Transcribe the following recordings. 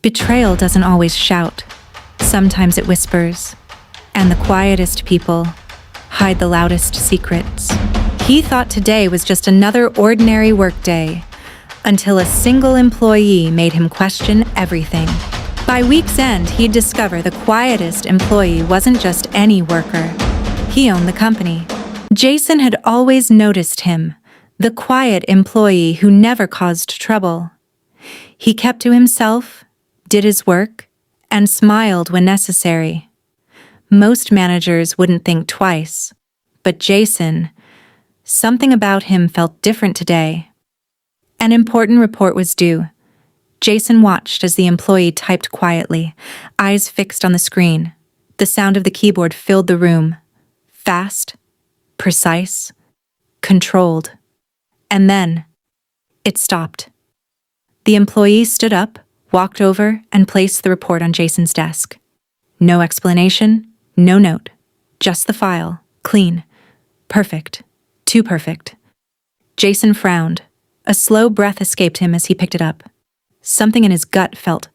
Betrayal doesn't always shout. Sometimes it whispers. And the quietest people hide the loudest secrets. He thought today was just another ordinary workday, until a single employee made him question everything. By week's end, he'd discover the quietest employee wasn't just any worker. He owned the company. Jason had always noticed him, the quiet employee who never caused trouble. He kept to himself, did his work, and smiled when necessary. Most managers wouldn't think twice, but Jason, something about him felt different today. An important report was due. Jason watched as the employee typed quietly, eyes fixed on the screen. The sound of the keyboard filled the room. Fast, precise, controlled. And then, it stopped. The employee stood up, walked over, and placed the report on Jason's desk. No explanation, no note. Just the file, clean, perfect, too perfect. Jason frowned. A slow breath escaped him as he picked it up. Something in his gut felt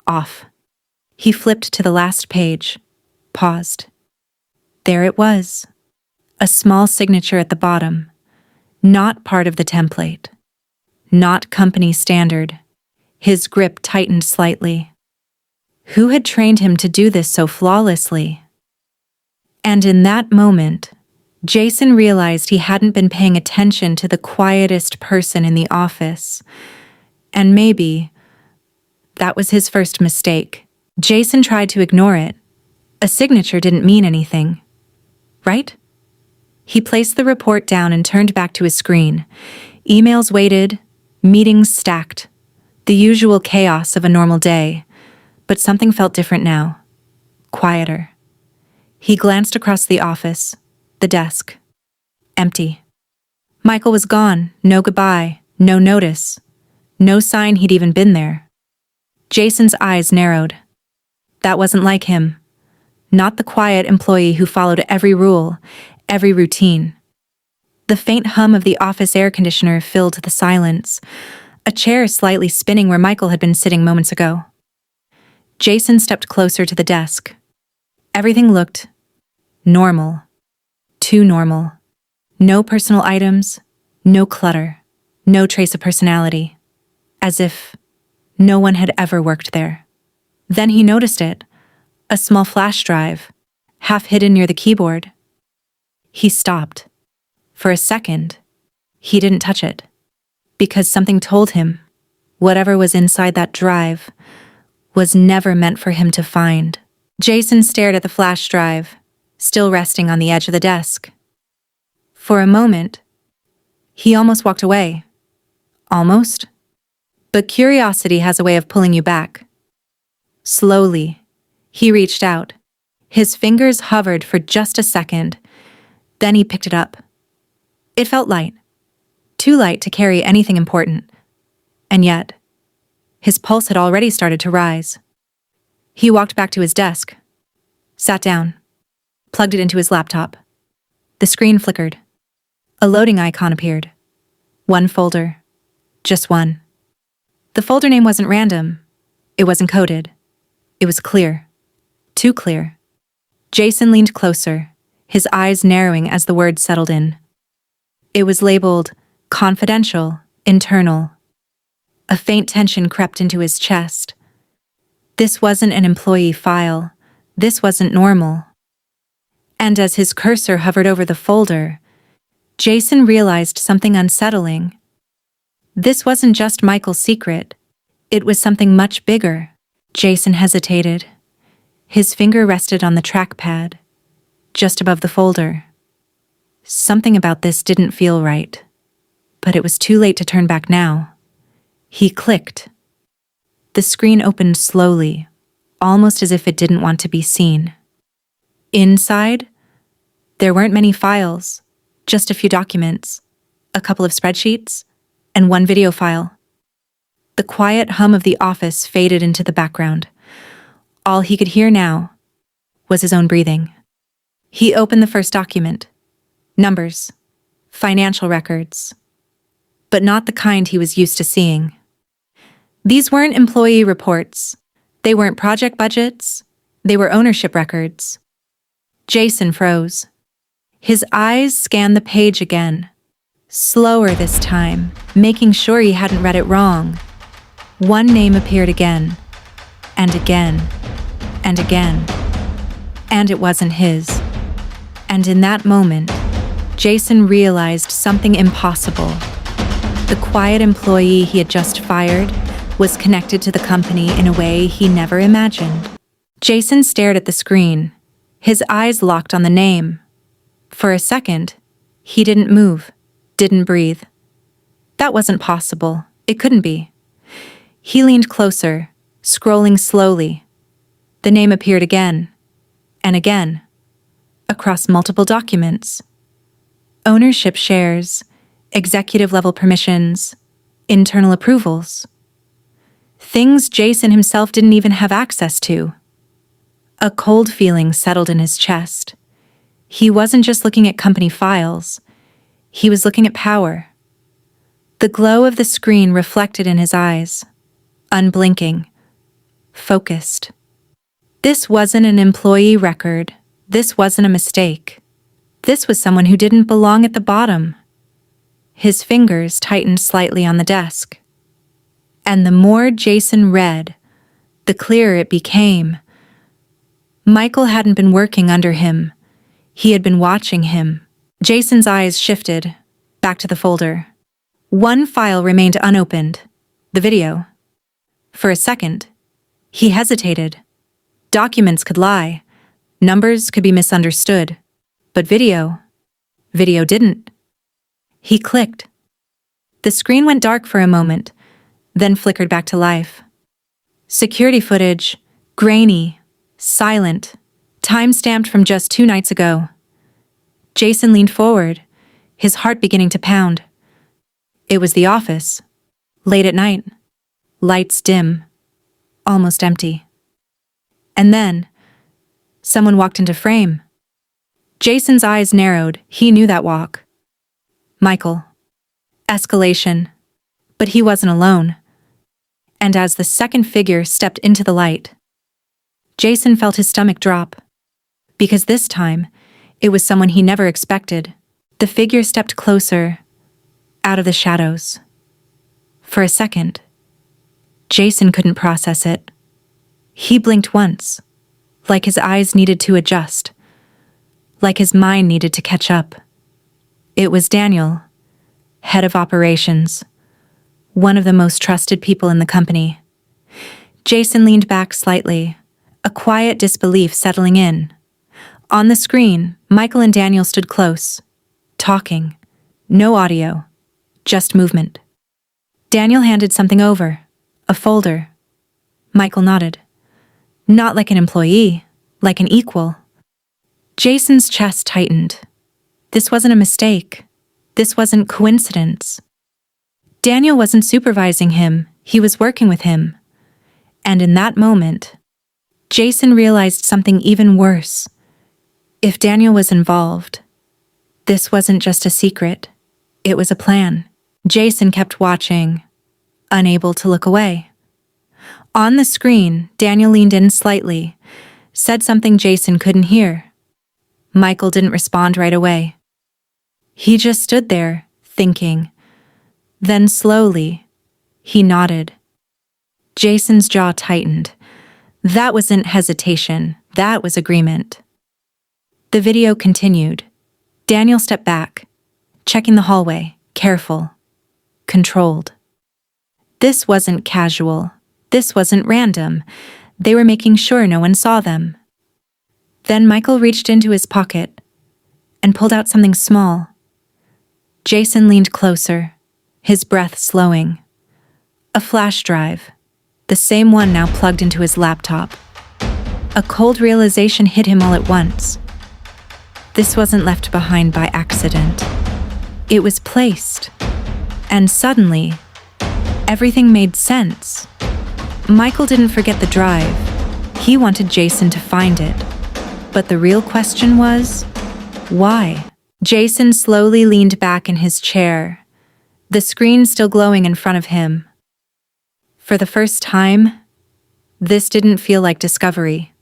off. He flipped to the last page, paused. There it was. A small signature at the bottom. Not part of the template. Not company standard. His grip tightened slightly. Who had trained him to do this so flawlessly? And in that moment, Jason realized he hadn't been paying attention to the quietest person in the office. And maybe that was his first mistake. Jason tried to ignore it. A signature didn't mean anything, right? He placed the report down and turned back to his screen. Emails waited, meetings stacked. The usual chaos of a normal day, but something felt different now. Quieter. He glanced across the office, the desk. Empty. Michael was gone, no goodbye, no notice, no sign he'd even been there. Jason's eyes narrowed. That wasn't like him. Not the quiet employee who followed every rule, every routine. The faint hum of the office air conditioner filled the silence, a chair slightly spinning where Michael had been sitting moments ago. Jason stepped closer to the desk. Everything looked normal. Too normal. No personal items, no clutter, no trace of personality. As if no one had ever worked there. Then he noticed it. A small flash drive, half hidden near the keyboard. He stopped. For a second, he didn't touch it. Because something told him, whatever was inside that drive was never meant for him to find. Jason stared at the flash drive, still resting on the edge of the desk. For a moment, he almost walked away. Almost. But curiosity has a way of pulling you back. Slowly, he reached out. His fingers hovered for just a second. Then he picked it up. It felt light. Too light to carry anything important. And yet, his pulse had already started to rise. He walked back to his desk, sat down, plugged it into his laptop. The screen flickered. A loading icon appeared. One folder. Just one. The folder name wasn't random. It wasn't coded. It was clear. Too clear. Jason leaned closer, his eyes narrowing as the words settled in. It was labeled confidential, internal. A faint tension crept into his chest. This wasn't an employee file. This wasn't normal. And as his cursor hovered over the folder, Jason realized something unsettling. This wasn't just Michael's secret. It was something much bigger. Jason hesitated. His finger rested on the trackpad, just above the folder. Something about this didn't feel right. But it was too late to turn back now. He clicked. The screen opened slowly, almost as if it didn't want to be seen. Inside, there weren't many files, just a few documents, a couple of spreadsheets, and one video file. The quiet hum of the office faded into the background. All he could hear now was his own breathing. He opened the first document. Numbers, financial records, but not the kind he was used to seeing. These weren't employee reports. They weren't project budgets. They were ownership records. Jason froze. His eyes scanned the page again. Slower this time, making sure he hadn't read it wrong. One name appeared again, and again, and again. And it wasn't his. And in that moment, Jason realized something impossible. The quiet employee he had just fired was connected to the company in a way he never imagined. Jason stared at the screen, his eyes locked on the name. For a second, he didn't move, didn't breathe. That wasn't possible. It couldn't be. He leaned closer, scrolling slowly. The name appeared again, and again, across multiple documents. Ownership shares, executive-level permissions, internal approvals. Things Jason himself didn't even have access to. A cold feeling settled in his chest. He wasn't just looking at company files. He was looking at power. The glow of the screen reflected in his eyes, unblinking, focused. This wasn't an employee record. This wasn't a mistake. This was someone who didn't belong at the bottom. His fingers tightened slightly on the desk. And the more Jason read, the clearer it became. Michael hadn't been working under him. He had been watching him. Jason's eyes shifted, back to the folder. One file remained unopened, the video. For a second, he hesitated. Documents could lie. Numbers could be misunderstood. But video didn't. He clicked. The screen went dark for a moment, then flickered back to life. Security footage, grainy, silent, time-stamped from just 2 nights ago. Jason leaned forward, his heart beginning to pound. It was the office, late at night, lights dim, almost empty. And then, someone walked into frame. Jason's eyes narrowed. He knew that walk. Michael. Escalation. But he wasn't alone. And as the second figure stepped into the light, Jason felt his stomach drop. Because this time, it was someone he never expected. The figure stepped closer, out of the shadows. For a second, Jason couldn't process it. He blinked once, like his eyes needed to adjust, like his mind needed to catch up. It was Daniel, head of operations, one of the most trusted people in the company. Jason leaned back slightly, a quiet disbelief settling in. On the screen, Michael and Daniel stood close, talking. No audio, just movement. Daniel handed something over, a folder. Michael nodded. Not like an employee, like an equal. Jason's chest tightened. This wasn't a mistake. This wasn't coincidence. Daniel wasn't supervising him, he was working with him. And in that moment, Jason realized something even worse. If Daniel was involved, this wasn't just a secret, it was a plan. Jason kept watching, unable to look away. On the screen, Daniel leaned in slightly, said something Jason couldn't hear. Michael didn't respond right away. He just stood there, thinking. Then slowly, he nodded. Jason's jaw tightened. That wasn't hesitation, that was agreement. The video continued. Daniel stepped back, checking the hallway, careful, controlled. This wasn't casual. This wasn't random. They were making sure no one saw them. Then Michael reached into his pocket and pulled out something small. Jason leaned closer, his breath slowing. A flash drive, the same one now plugged into his laptop. A cold realization hit him all at once. This wasn't left behind by accident. It was placed. And suddenly, everything made sense. Michael didn't forget the drive. He wanted Jason to find it. But the real question was, why? Jason slowly leaned back in his chair, the screen still glowing in front of him. For the first time, this didn't feel like discovery.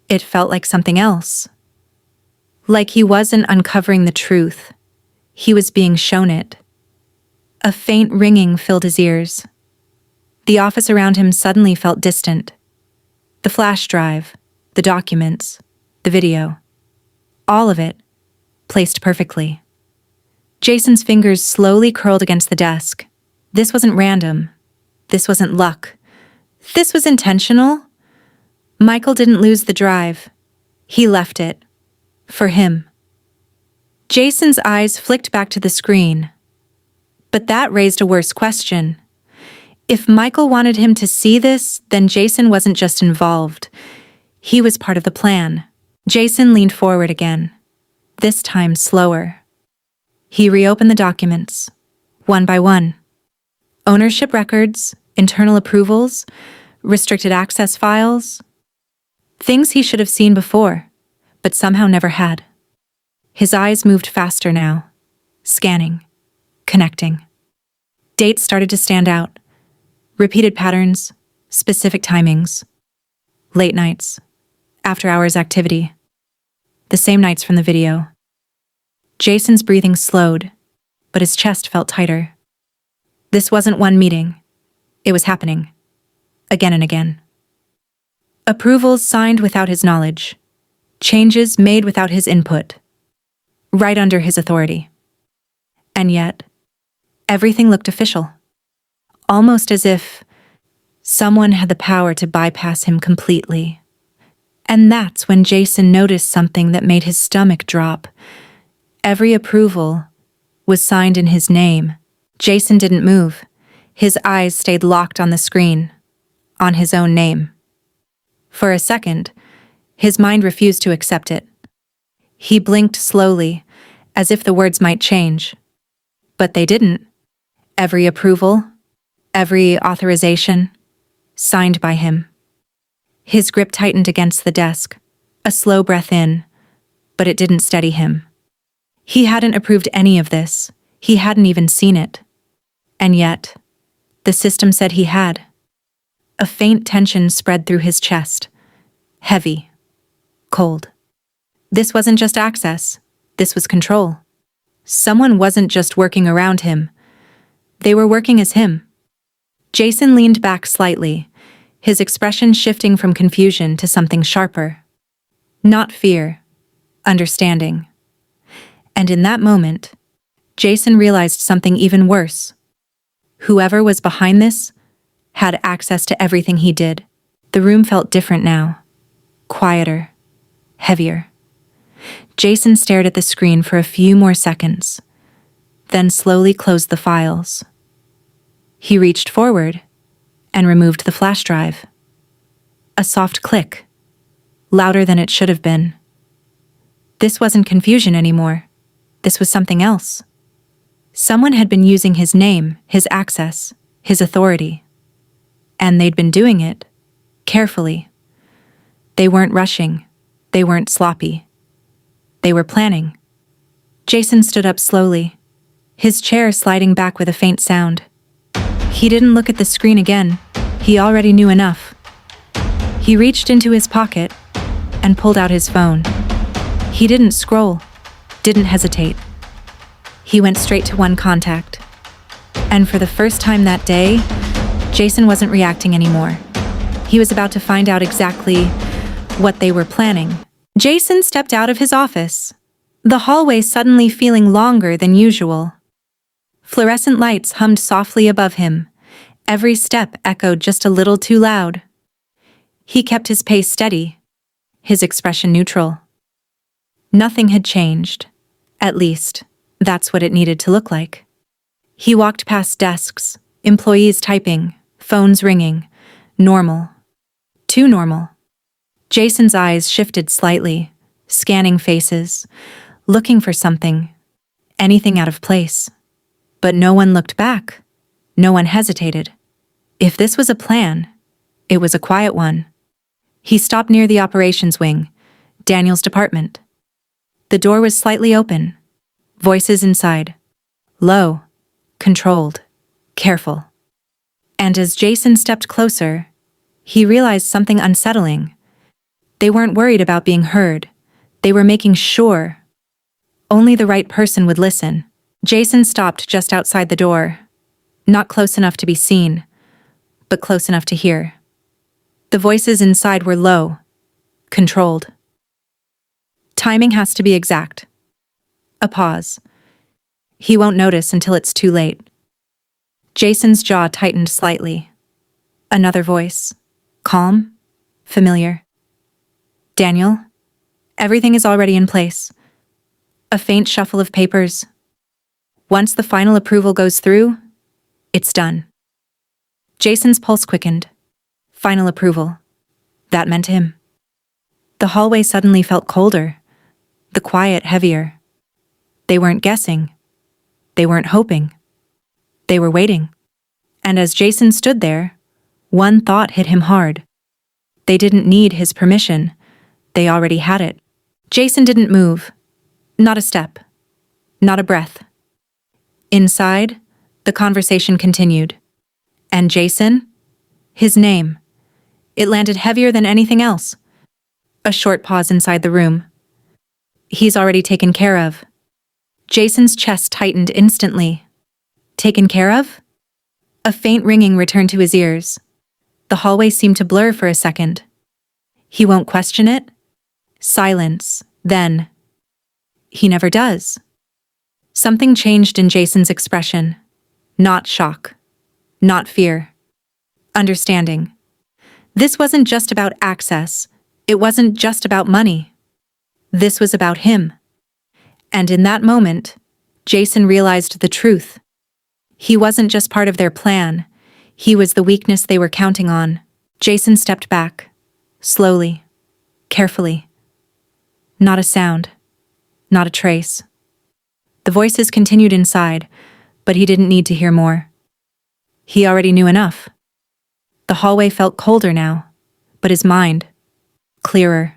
It felt like something else. Like he wasn't uncovering the truth. He was being shown it. A faint ringing filled his ears. The office around him suddenly felt distant. The flash drive, the documents, the video. All of it, placed perfectly. Jason's fingers slowly curled against the desk. This wasn't random. This wasn't luck. This was intentional. Michael didn't lose the drive. He left it. For him. Jason's eyes flicked back to the screen. But that raised a worse question. If Michael wanted him to see this, then Jason wasn't just involved. He was part of the plan. Jason leaned forward again. This time slower. He reopened the documents, one by one. Ownership records, internal approvals, restricted access files. Things he should have seen before, but somehow never had. His eyes moved faster now, scanning, connecting. Dates started to stand out. Repeated patterns, specific timings. Late nights, after-hours activity. The same nights from the video. Jason's breathing slowed, but his chest felt tighter. This wasn't one meeting. It was happening. Again and again. Approvals signed without his knowledge. Changes made without his input. Right under his authority. And yet, everything looked official. Almost as if someone had the power to bypass him completely. And that's when Jason noticed something that made his stomach drop. Every approval was signed in his name. Jason didn't move. His eyes stayed locked on the screen, on his own name. For a second, his mind refused to accept it. He blinked slowly, as if the words might change. But they didn't. Every approval, every authorization, signed by him. His grip tightened against the desk, a slow breath in, but it didn't steady him. He hadn't approved any of this. He hadn't even seen it. And yet, the system said he had. A faint tension spread through his chest. Heavy. Cold. This wasn't just access. This was control. Someone wasn't just working around him. They were working as him. Jason leaned back slightly, his expression shifting from confusion to something sharper. Not fear. Understanding. And in that moment, Jason realized something even worse. Whoever was behind this had access to everything he did. The room felt different now. Quieter. Heavier. Jason stared at the screen for a few more seconds, then slowly closed the files. He reached forward and removed the flash drive. A soft click, louder than it should have been. This wasn't confusion anymore. This was something else. Someone had been using his name, his access, his authority. And they'd been doing it, carefully. They weren't rushing. They weren't sloppy. They were planning. Jason stood up slowly, his chair sliding back with a faint sound. He didn't look at the screen again. He already knew enough. He reached into his pocket and pulled out his phone. He didn't scroll, didn't hesitate. He went straight to one contact. And for the first time that day, Jason wasn't reacting anymore. He was about to find out exactly what they were planning. Jason stepped out of his office, the hallway suddenly feeling longer than usual. Fluorescent lights hummed softly above him. Every step echoed just a little too loud. He kept his pace steady, his expression neutral. Nothing had changed. At least, that's what it needed to look like. He walked past desks, employees typing, phones ringing. Normal. Too normal. Jason's eyes shifted slightly, scanning faces, looking for something, anything out of place. But no one looked back. No one hesitated. If this was a plan, it was a quiet one. He stopped near the operations wing, Daniel's department. The door was slightly open. Voices inside. Low. Controlled. Careful. And as Jason stepped closer, he realized something unsettling. They weren't worried about being heard. They were making sure only the right person would listen. Jason stopped just outside the door, not close enough to be seen, but close enough to hear. The voices inside were low, controlled. Timing has to be exact. A pause. He won't notice until it's too late. Jason's jaw tightened slightly. Another voice. Calm, familiar. Daniel, everything is already in place. A faint shuffle of papers. Once the final approval goes through, it's done. Jason's pulse quickened. Final approval. That meant him. The hallway suddenly felt colder, the quiet heavier. They weren't guessing. They weren't hoping. They were waiting. And as Jason stood there, one thought hit him hard. They didn't need his permission. They already had it. Jason didn't move. Not a step. Not a breath. Inside, the conversation continued. And Jason? His name. It landed heavier than anything else. A short pause inside the room. He's already taken care of. Jason's chest tightened instantly. Taken care of? A faint ringing returned to his ears. The hallway seemed to blur for a second. He won't question it? Silence, then. He never does. Something changed in Jason's expression. Not shock. Not fear. Understanding. This wasn't just about access. It wasn't just about money. This was about him. And in that moment, Jason realized the truth. He wasn't just part of their plan. He was the weakness they were counting on. Jason stepped back. Slowly. Carefully. Not a sound. Not a trace. The voices continued inside, but he didn't need to hear more. He already knew enough. The hallway felt colder now, but his mind, clearer.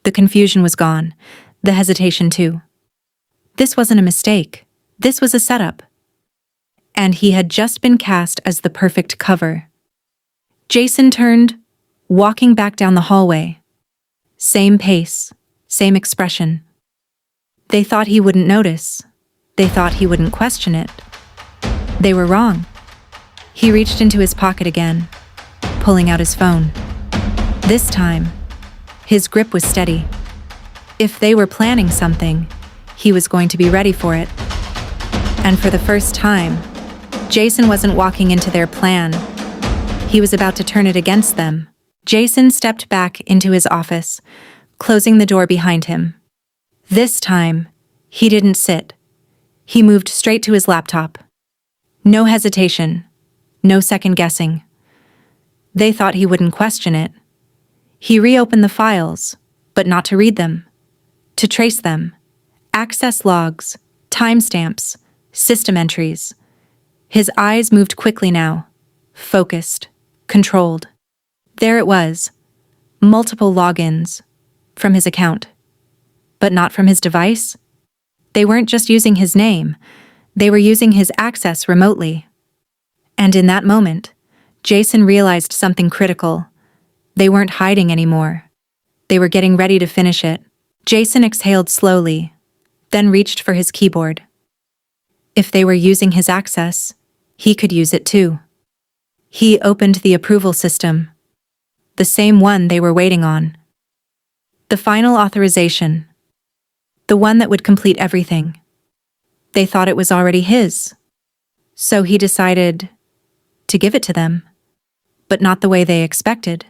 The confusion was gone, the hesitation too. This wasn't a mistake. This was a setup. And he had just been cast as the perfect cover. Jason turned, walking back down the hallway. Same pace, same expression. They thought he wouldn't notice. They thought he wouldn't question it. They were wrong. He reached into his pocket again, pulling out his phone. This time, his grip was steady. If they were planning something, he was going to be ready for it. And for the first time, Jason wasn't walking into their plan. He was about to turn it against them. Jason stepped back into his office, closing the door behind him. This time, he didn't sit. He moved straight to his laptop. No hesitation. No second guessing. They thought he wouldn't question it. He reopened the files, but not to read them. To trace them. Access logs, timestamps, system entries. His eyes moved quickly now. Focused. Controlled. There it was. Multiple logins. From his account. But not from his device. They weren't just using his name. They were using his access remotely. And in that moment, Jason realized something critical. They weren't hiding anymore. They were getting ready to finish it. Jason exhaled slowly, then reached for his keyboard. If they were using his access, he could use it too. He opened the approval system. The same one they were waiting on. The final authorization. The one that would complete everything. They thought it was already his. So he decided to give it to them, but not the way they expected.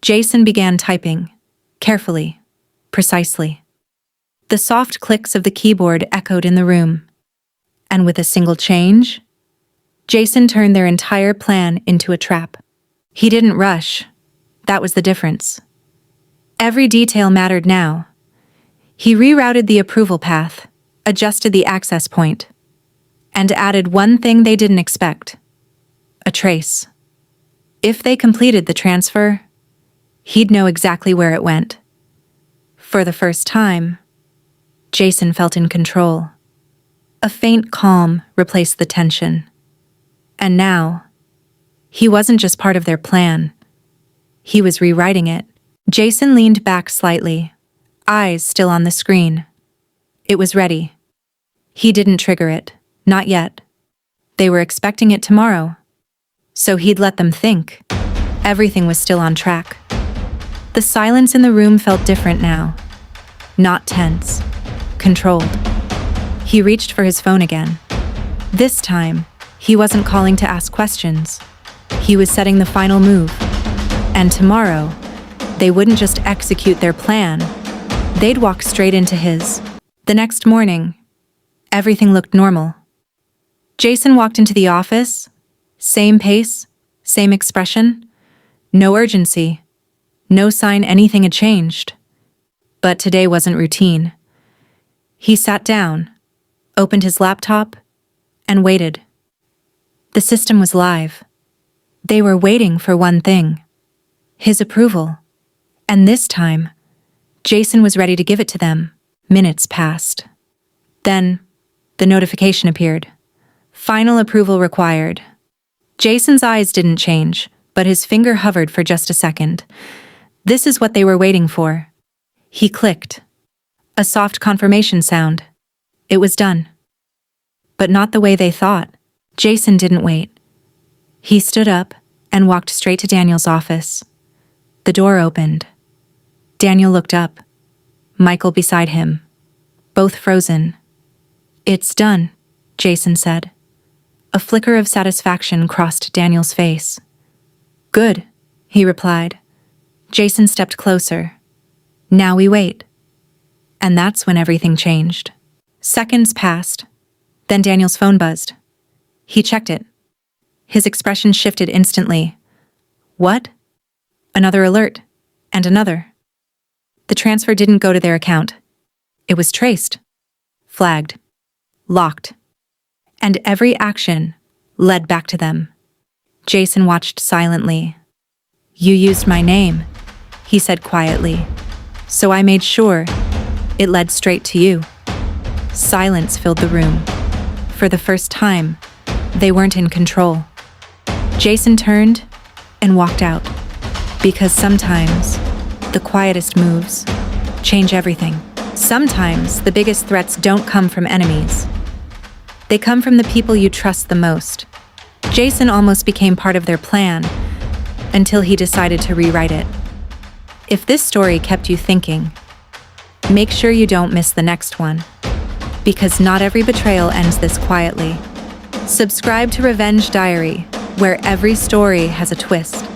Jason began typing, carefully, precisely. The soft clicks of the keyboard echoed in the room. And with a single change, Jason turned their entire plan into a trap. He didn't rush. That was the difference. Every detail mattered now. He rerouted the approval path, adjusted the access point, and added one thing they didn't expect. A trace. If they completed the transfer, he'd know exactly where it went. For the first time, Jason felt in control. A faint calm replaced the tension. And now, He wasn't just part of their plan. He was rewriting it. Jason leaned back slightly, eyes still on the screen. It was ready. He didn't trigger it, not yet. They were expecting it tomorrow. So he'd let them think. Everything was still on track. The silence in the room felt different now. Not tense, controlled. He reached for his phone again. This time, he wasn't calling to ask questions. He was setting the final move. And tomorrow, they wouldn't just execute their plan. They'd walk straight into his. The next morning, everything looked normal. Jason walked into the office. Same pace, same expression. No urgency. No sign anything had changed. But today wasn't routine. He sat down, opened his laptop, and waited. The system was live. They were waiting for one thing: his approval. And this time, Jason was ready to give it to them. Minutes passed. Then, the notification appeared. Final approval required. Jason's eyes didn't change, but his finger hovered for just a second. This is what they were waiting for. He clicked. A soft confirmation sound. It was done. But not the way they thought. Jason didn't wait. He stood up and walked straight to Daniel's office. The door opened. Daniel looked up. Michael beside him. Both frozen. "It's done," Jason said. A flicker of satisfaction crossed Daniel's face. "Good," he replied. Jason stepped closer. "Now we wait." And that's when everything changed. Seconds passed. Then Daniel's phone buzzed. He checked it. His expression shifted instantly. What? Another alert. And another. The transfer didn't go to their account. It was traced. Flagged. Locked. And every action led back to them. Jason watched silently. "You used my name," he said quietly. "So I made sure it led straight to you." Silence filled the room. For the first time, they weren't in control. Jason turned and walked out. Because sometimes, the quietest moves change everything. Sometimes the biggest threats don't come from enemies. They come from the people you trust the most. Jason almost became part of their plan until he decided to rewrite it. If this story kept you thinking, make sure you don't miss the next one. Because not every betrayal ends this quietly. Subscribe to Revenge Diary, where every story has a twist.